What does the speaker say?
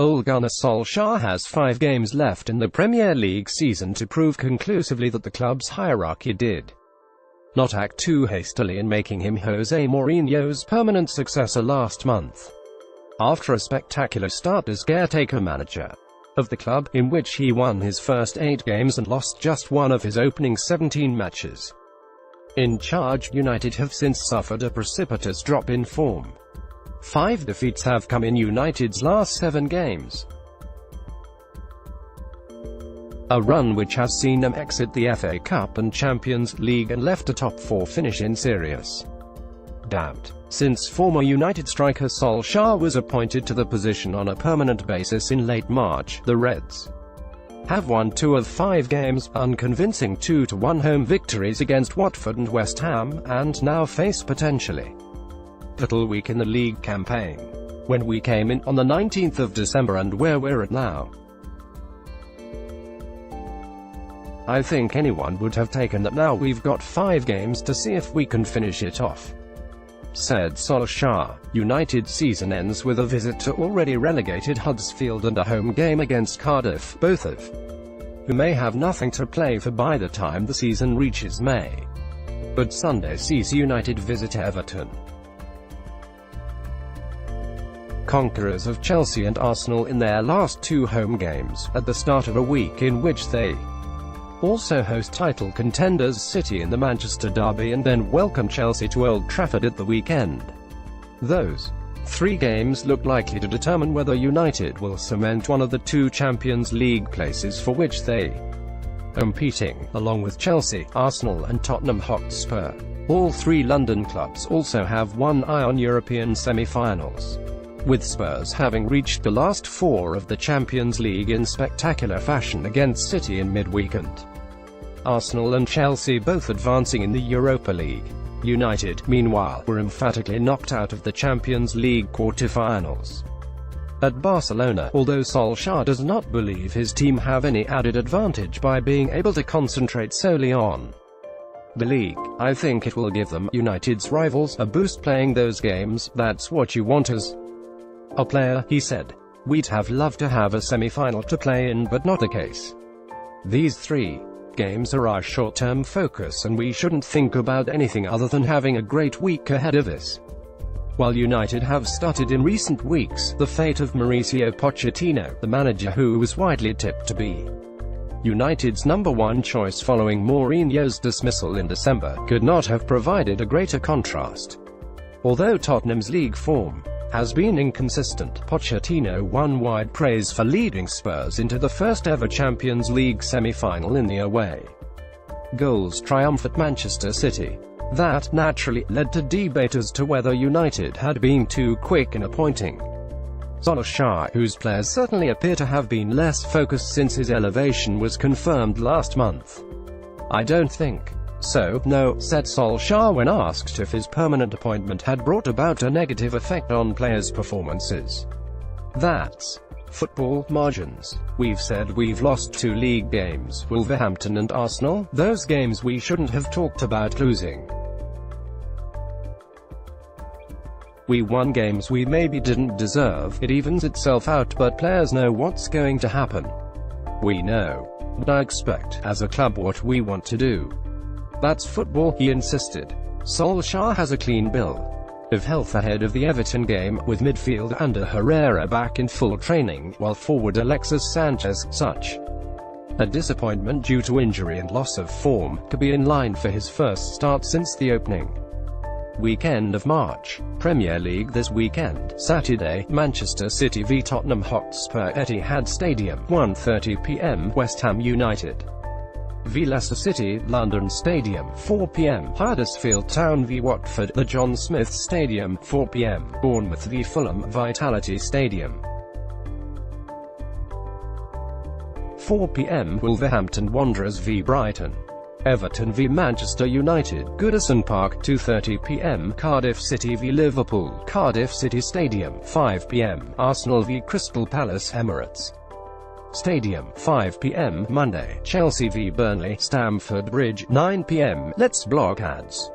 Ole Gunnar Solskjaer has 5 games left in the Premier League season to prove conclusively that the club's hierarchy did not act too hastily in making him Jose Mourinho's permanent successor last month, after a spectacular start as caretaker manager of the club, in which he won his first 8 games and lost just one of his opening 17 matches. In charge, United have since suffered a precipitous drop in form. 5 defeats have come in United's last 7 games, a run which has seen them exit the FA Cup and Champions League and left a top 4 finish in serious doubt. Since former United striker Solskjaer was appointed to the position on a permanent basis in late March, the Reds have won 2 of 5 games, unconvincing 2-1 home victories against Watford and West Ham, and now face potentially pivotal week in the league campaign. When we came in on the 19th of December and where we're at now, I think anyone would have taken that now we've got 5 games to see if we can finish it off, said Solskjaer. United's season ends with a visit to already relegated Huddersfield and a home game against Cardiff, both of who may have nothing to play for by the time the season reaches May. But Sunday sees United visit Everton, conquerors of Chelsea and Arsenal in their last 2 home games, at the start of a week in which they also host title contenders City in the Manchester derby and then welcome Chelsea to Old Trafford at the weekend. Those 3 games look likely to determine whether United will cement one of the 2 Champions League places for which they are competing, along with Chelsea, Arsenal and Tottenham Hotspur. All 3 London clubs also have one eye on European semi-finals, with Spurs having reached the last 4 of the Champions League in spectacular fashion against City in midweek, and Arsenal and Chelsea both advancing in the Europa League. United, meanwhile, were emphatically knocked out of the Champions League quarter-finals at Barcelona, although Solskjaer does not believe his team have any added advantage by being able to concentrate solely on the league. I think it will give them, United's rivals, a boost playing those games. That's what you want as a player, he said. We'd have loved to have a semi-final to play in, but not the case. These 3 games are our short-term focus and we shouldn't think about anything other than having a great week ahead of us. While United have started in recent weeks, the fate of Mauricio Pochettino, the manager who was widely tipped to be United's #1 choice following Mourinho's dismissal in December, could not have provided a greater contrast. Although Tottenham's league form has been inconsistent, Pochettino won wide praise for leading Spurs into the first ever Champions League semi-final in the away goals triumph at Manchester City. That, naturally, led to debate as to whether United had been too quick in appointing Solskjaer, whose players certainly appear to have been less focused since his elevation was confirmed last month. I don't think so, no, said Solskjaer when asked if his permanent appointment had brought about a negative effect on players' performances. That's football, margins. We've said we've lost 2 league games, Wolverhampton and Arsenal, those games we shouldn't have talked about losing. We won games we maybe didn't deserve. It evens itself out, but players know what's going to happen. We know, and I expect, as a club, what we want to do. That's football, he insisted. Solskjaer has a clean bill of health ahead of the Everton game, with midfield Ander Herrera back in full training, while forward Alexis Sanchez, such a disappointment due to injury and loss of form, to be in line for his first start since the opening weekend of March. Premier League this weekend. Saturday, Manchester City v Tottenham Hotspur, Etihad Stadium, 1:30 p.m. West Ham United v Leicester City, London Stadium, 4 p.m. Huddersfield Town v Watford, the John Smith Stadium, 4 p.m. Bournemouth v Fulham, Vitality Stadium, 4 p.m. Wolverhampton Wanderers v Brighton, Everton v Manchester United, Goodison Park, 2:30 p.m. Cardiff City v Liverpool, Cardiff City Stadium, 5 p.m. Arsenal v Crystal Palace, Emirates Stadium, 5 p.m. Monday, Chelsea v Burnley, Stamford Bridge, 9 p.m. Let's block ads.